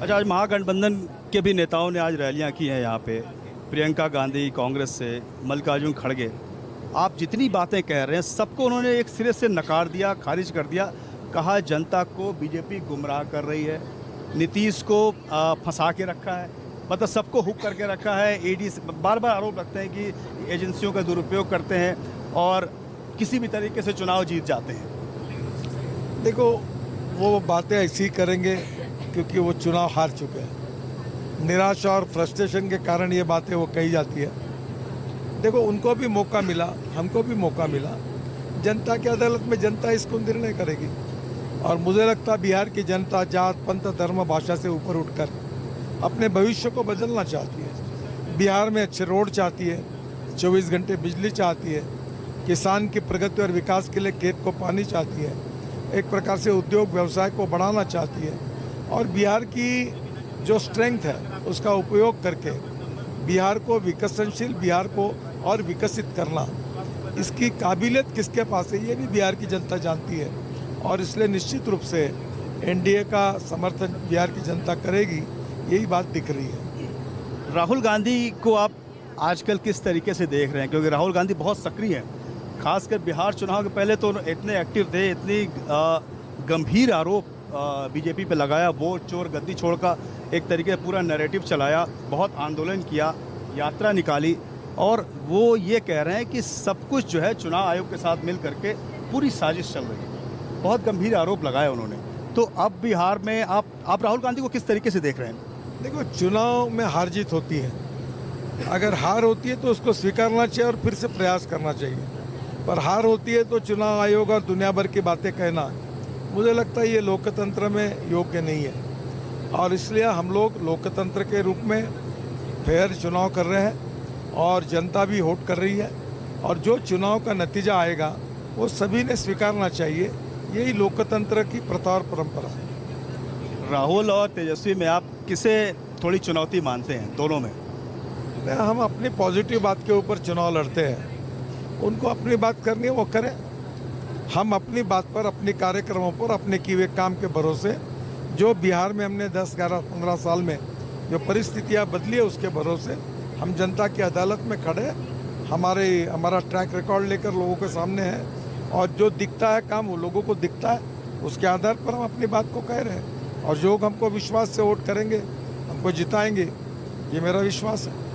अच्छा, आज महागठबंधन के भी नेताओं ने आज रैलियां की हैं यहाँ पे। प्रियंका गांधी कांग्रेस से, मल्लिकार्जुन खड़गे, आप जितनी बातें कह रहे हैं सबको उन्होंने एक सिरे से नकार दिया, खारिज कर दिया। कहा जनता को बीजेपी गुमराह कर रही है, नीतीश को फंसा के रखा है, मतलब सबको हुक करके रखा है। ईडी बार बार आरोप लगते हैं कि एजेंसियों का दुरुपयोग करते हैं और किसी भी तरीके से चुनाव जीत जाते हैं। देखो, वो बातें ऐसी ही करेंगे क्योंकि वो चुनाव हार चुके हैं। निराशा और फ्रस्ट्रेशन के कारण ये बातें वो कही जाती है। देखो, उनको भी मौका मिला, हमको भी मौका मिला। जनता की अदालत में जनता इसको निर्णय करेगी और मुझे लगता है बिहार की जनता जात पंथ धर्म भाषा से ऊपर उठकर अपने भविष्य को बदलना चाहती है। बिहार में अच्छे रोड चाहती है, 24 घंटे बिजली चाहती है, किसान की प्रगति और विकास के लिए खेत को पानी चाहती है, एक प्रकार से उद्योग व्यवसाय को बढ़ाना चाहती है और बिहार की जो स्ट्रेंथ है उसका उपयोग करके बिहार को विकसनशील, बिहार को और विकसित करना, इसकी काबिलियत किसके पास है ये भी बिहार की जनता जानती है और इसलिए निश्चित रूप से एनडीए का समर्थन बिहार की जनता करेगी, यही बात दिख रही है। राहुल गांधी को आप आजकल किस तरीके से देख रहे हैं? क्योंकि राहुल गांधी बहुत सक्रिय हैं, खासकर बिहार चुनाव के पहले तो इतने एक्टिव थे, इतनी गंभीर आरोप बीजेपी पे लगाया, वोट चोर गद्दी छोड़ का एक तरीके से पूरा नैरेटिव चलाया, बहुत आंदोलन किया, यात्रा निकाली और वो ये कह रहे हैं कि सब कुछ जो है चुनाव आयोग के साथ मिल करके पूरी साजिश चल रही है। बहुत गंभीर आरोप लगाए उन्होंने। तो अब बिहार में आप राहुल गांधी को किस तरीके से देख रहे हैं? देखो, चुनाव में हार जीत होती है, अगर हार होती है तो उसको स्वीकारना चाहिए और फिर से प्रयास करना चाहिए, पर हार होती है तो चुनाव आयोग और दुनिया भर की बातें कहना मुझे लगता है ये लोकतंत्र में योग्य नहीं है और इसलिए हम लोग लोकतंत्र के रूप में फेयर चुनाव कर रहे हैं और जनता भी वोट कर रही है और जो चुनाव का नतीजा आएगा वो सभी ने स्वीकारना चाहिए। यही लोकतंत्र की प्रथा और परंपरा है। राहुल और तेजस्वी में आप किसे थोड़ी चुनौती मानते हैं दोनों में? हम अपनी पॉजिटिव बात के ऊपर चुनाव लड़ते हैं, उनको अपनी बात करनी है वो करें। हम अपनी बात पर, अपने कार्यक्रमों पर, अपने किए हुए काम के भरोसे, जो बिहार में हमने 10, 11, 15 साल में जो परिस्थितियां बदली है उसके भरोसे हम जनता की अदालत में खड़े। हमारा ट्रैक रिकॉर्ड लेकर लोगों के सामने है और जो दिखता है काम वो लोगों को दिखता है, उसके आधार पर हम अपनी बात को कह रहे हैं और जो हमको विश्वास से वोट करेंगे हमको जिताएंगे, ये मेरा विश्वास है।